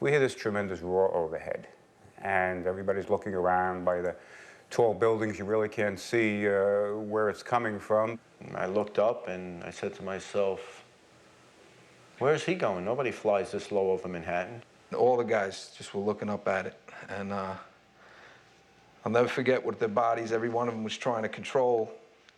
we hear this tremendous roar overhead, and everybody's looking around. By the tall buildings, you really can't see where it's coming from. I looked up and I said to myself, where's he going? Nobody flies this low over Manhattan. All the guys just were looking up at it, and I'll never forget with their bodies, every one of them was trying to control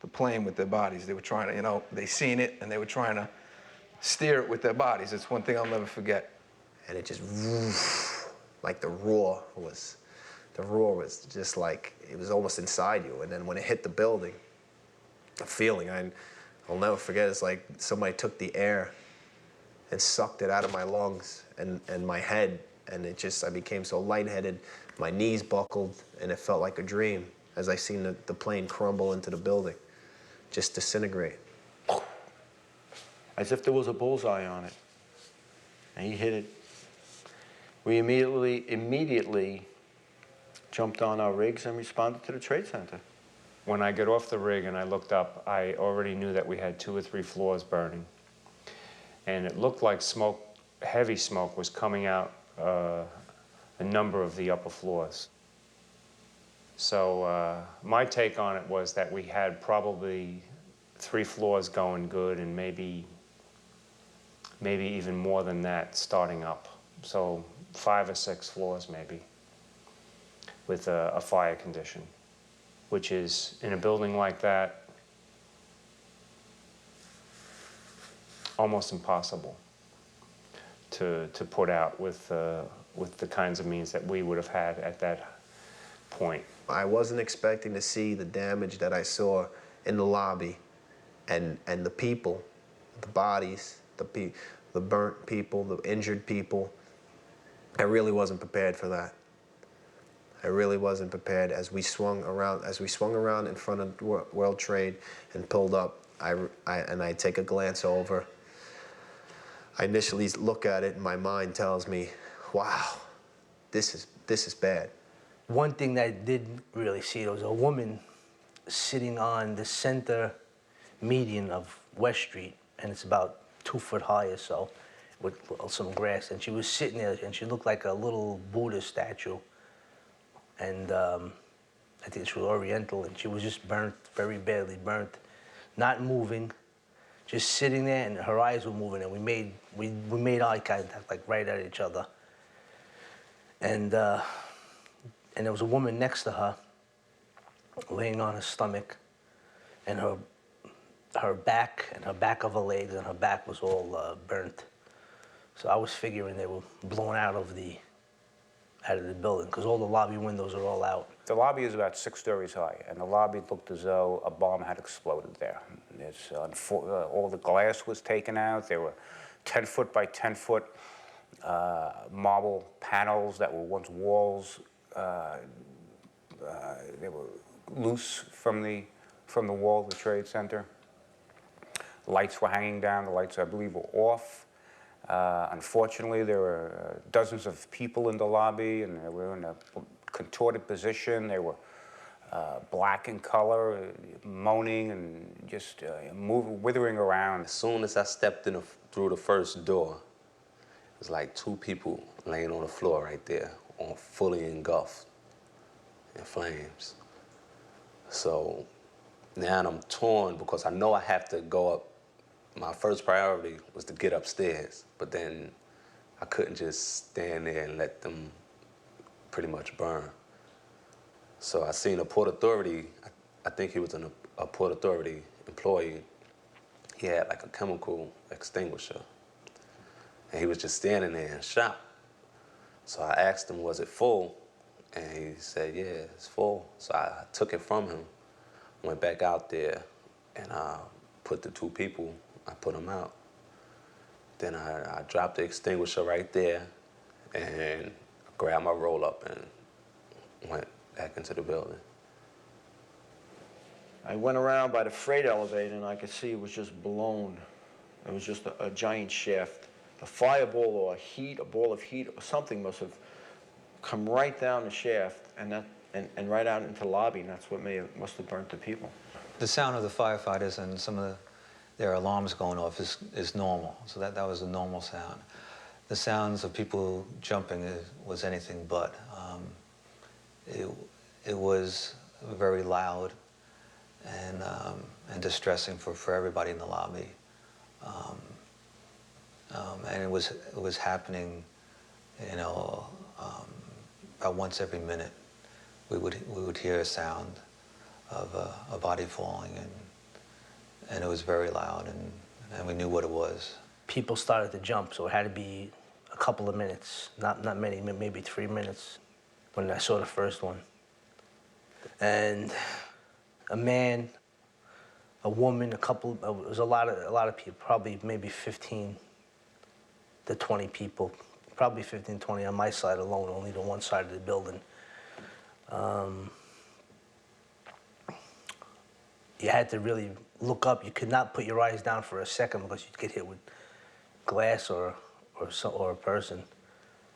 the plane with their bodies. They were trying to, you know, they seen it and they were trying to steer it with their bodies. It's one thing I'll never forget. And it just, like the roar was just like, it was almost inside you. And then when it hit the building, the feeling, I'll never forget, it's like somebody took the air and sucked it out of my lungs and my head. And it just, I became so lightheaded, my knees buckled, and it felt like a dream as I seen the plane crumble into the building, just disintegrate. As if there was a bullseye on it. And he hit it. We immediately jumped on our rigs and responded to the Trade Center. When I got off the rig and I looked up, I already knew that we had 2 or 3 floors burning. And it looked like smoke, heavy smoke, was coming out a number of the upper floors. So my take on it was that we had probably 3 floors going good and maybe even more than that starting up. So 5 or 6 floors maybe with a fire condition, which is, in a building like that, almost impossible to put out with the kinds of means that we would have had at that point. I wasn't expecting to see the damage that I saw in the lobby and the people, the bodies, the burnt people, the injured people. I really wasn't prepared for that. I really wasn't prepared. As we swung around in front of World Trade and pulled up, I take a glance over. I initially look at it and my mind tells me, wow, this is bad. One thing that I didn't really see, there was a woman sitting on the center median of West Street, and it's about 2 foot high or so, with some grass, and she was sitting there, and she looked like a little Buddha statue. And I think she was Oriental, and she was just burnt, very badly burnt, not moving, just sitting there, and her eyes were moving, and we made eye contact, like right at each other. And there was a woman next to her, laying on her stomach, and her back of her legs and her back was all burnt. So I was figuring they were blown out of the building, because all the lobby windows are all out. The lobby is about 6 stories high, and the lobby looked as though a bomb had exploded there. All the glass was taken out. There were 10 foot by 10 foot marble panels that were once walls. They were loose from the wall of the Trade Center. Lights were hanging down. The lights, I believe, were off. Unfortunately, there were dozens of people in the lobby, and they were in a contorted position. They were black in color, moaning and just withering around. As soon as I stepped through the first door, it was like 2 people laying on the floor right there, fully engulfed in flames. So now I'm torn because I know I have to go up. My first priority was to get upstairs, but then I couldn't just stand there and let them pretty much burn. So I seen a Port Authority, I think he was a Port Authority employee. He had like a chemical extinguisher, and he was just standing there in shock. So I asked him, was it full? And he said, yeah, it's full. So I took it from him, went back out there, and I put the 2 people, I put them out. Then I dropped the extinguisher right there and grabbed my roll up and went back into the building. I went around by the freight elevator and I could see it was just blown. It was just a giant shaft. A fireball or a ball of heat or something must have come right down the shaft and right out into the lobby, and that's what must have burnt the people. The sound of the firefighters and some of their alarms going off is normal, so that was a normal sound. the sounds of people jumping was anything but. It, it was very loud and distressing for everybody in the lobby. And it was happening, you know, about once every minute. We would hear a sound of a body falling, and it was very loud, and we knew what it was. People started to jump, so it had to be a couple of minutes, not many, maybe 3 minutes, when I saw the first one. And a man, a woman, it was a lot of people, probably maybe 15 to 20 people, probably 15, 20 on my side alone, only the one side of the building. You had to really look up. You could not put your eyes down for a second because you'd get hit with glass or a person.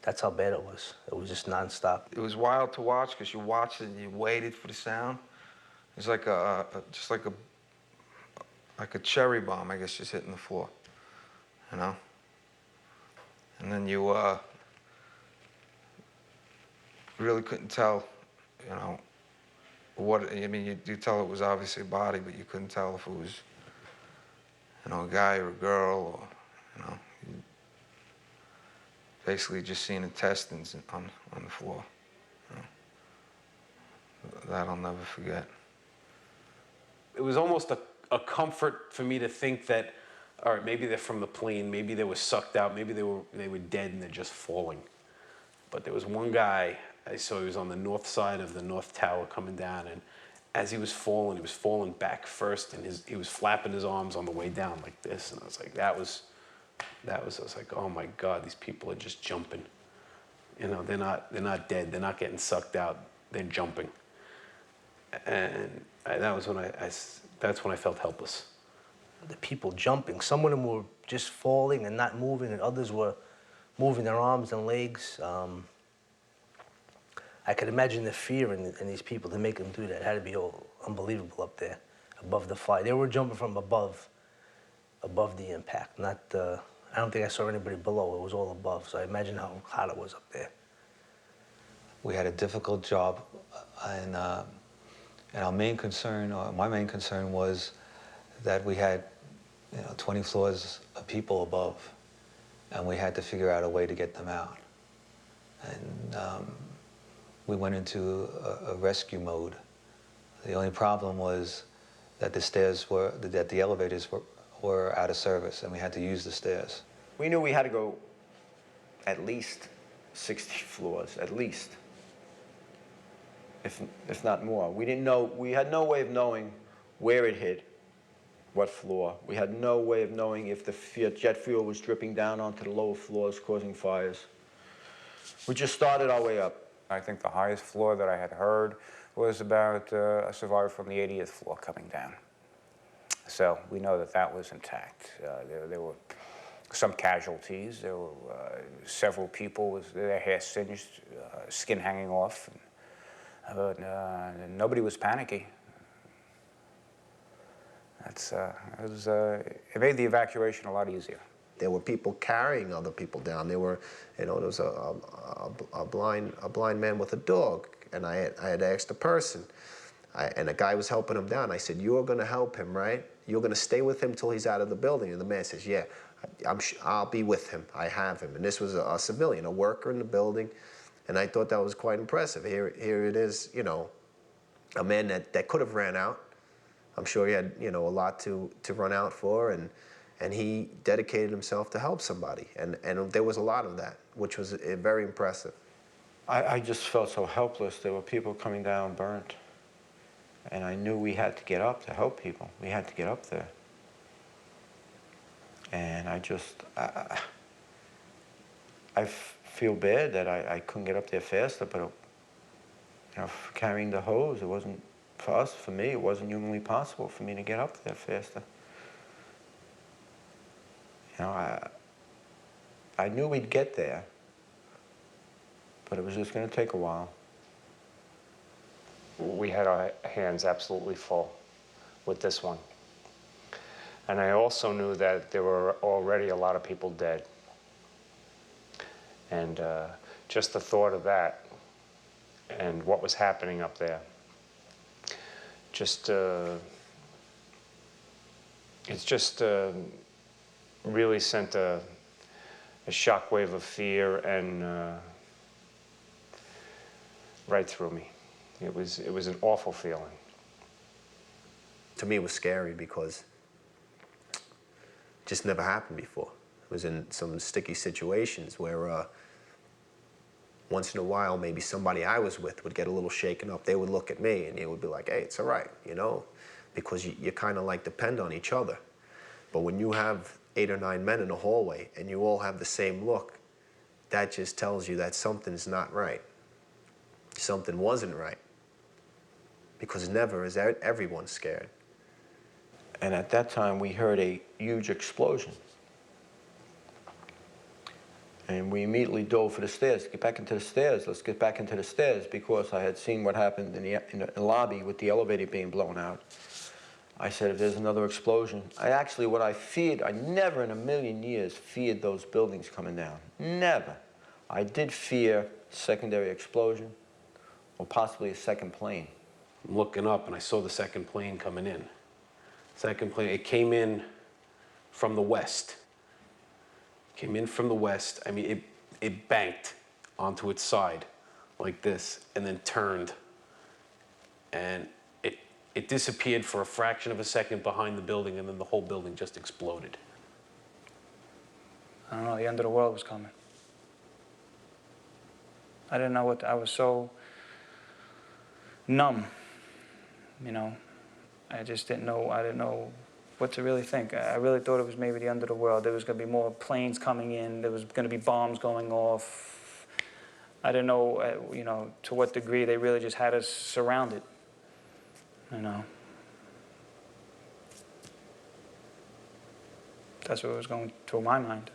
That's how bad it was. It was just nonstop. It was wild to watch because you watched it and you waited for the sound. It was like just like a cherry bomb, I guess, just hitting the floor, you know? And then you really couldn't tell, you know, I mean, you tell it was obviously a body, but you couldn't tell if it was, you know, a guy or a girl, or, you know, basically just seeing intestines on the floor. You know? That I'll never forget. It was almost a comfort for me to think that, all right, maybe they're from the plane, maybe they were sucked out, maybe they were dead and they're just falling. But there was one guy I saw, he was on the north side of the North Tower coming down, and as he was falling back first, and he was flapping his arms on the way down like this, and I was like, I was like, oh my God, these people are just jumping. You know, they're not dead, they're not getting sucked out, they're jumping. And that's when I felt helpless. The people jumping, some of them were just falling and not moving, and others were moving their arms and legs. I could imagine the fear in these people to make them do that. It had to be unbelievable up there, above the fire. They were jumping from above the impact, not, I don't think I saw anybody below. It was all above, so I imagine how hot it was up there. We had a difficult job, and our main concern, or my main concern, was that we had, 20 floors of people above, and we had to figure out a way to get them out. And we went into a rescue mode. The only problem was that the elevators were out of service, and we had to use the stairs. We knew we had to go at least 60 floors, at least, if not more. We didn't know, we had no way of knowing where it hit, what floor. We had no way of knowing if the jet fuel was dripping down onto the lower floors, causing fires. We just started our way up. I think the highest floor that I had heard was about a survivor from the 80th floor coming down. So we know that that was intact. There were some casualties. There were several people with their hair singed, skin hanging off. But nobody was panicky. It made the evacuation a lot easier. There were people carrying other people down. There were, there was a blind man with a dog, and I had asked the person, and a guy was helping him down. I said, "You're going to help him, right? You're going to stay with him till he's out of the building." And the man says, "Yeah, I'll be with him. I have him." And this was a civilian, a worker in the building, and I thought that was quite impressive. Here it is, a man that could have ran out. I'm sure he had, a lot to run out for, and he dedicated himself to help somebody. And there was a lot of that, which was very impressive. I just felt so helpless. There were people coming down burnt. And I knew we had to get up to help people. We had to get up there. And I feel bad that I couldn't get up there faster, but carrying the hose, it wasn't, for me, it wasn't humanly possible for me to get up there faster. I knew we'd get there, but it was just going to take a while. We had our hands absolutely full with this one. And I also knew that there were already a lot of people dead. And just the thought of that and what was happening up there, just, it's just really sent a shockwave of fear and right through me. It was an awful feeling. To me, it was scary because it just never happened before. I was in some sticky situations where once in a while, maybe somebody I was with would get a little shaken up. They would look at me and it would be like, hey, it's all right, you know, because you kind of like depend on each other. But when you have 8 or 9 men in a hallway and you all have the same look, that just tells you that something's not right. Something wasn't right. Because never is everyone scared. And at that time, we heard a huge explosion. And we immediately dove for the stairs. Get back into the stairs. Let's get back into the stairs, because I had seen what happened in the lobby with the elevator being blown out. I said, if there's another explosion, what I feared, I never in a million years feared those buildings coming down. Never. I did fear secondary explosion or possibly a second plane. I'm looking up and I saw the second plane coming in. Second plane, it came in from the west. Came in from the west. I mean, it banked onto its side like this and then turned. And it disappeared for a fraction of a second behind the building, and then the whole building just exploded. I don't know, the end of the world was coming. I didn't know what, I was so numb, you know. I didn't know what to really think. I really thought it was maybe the end of the world. There was going to be more planes coming in. There was going to be bombs going off. I didn't know, you know, to what degree they really just had us surrounded, you know. That's what was going through my mind.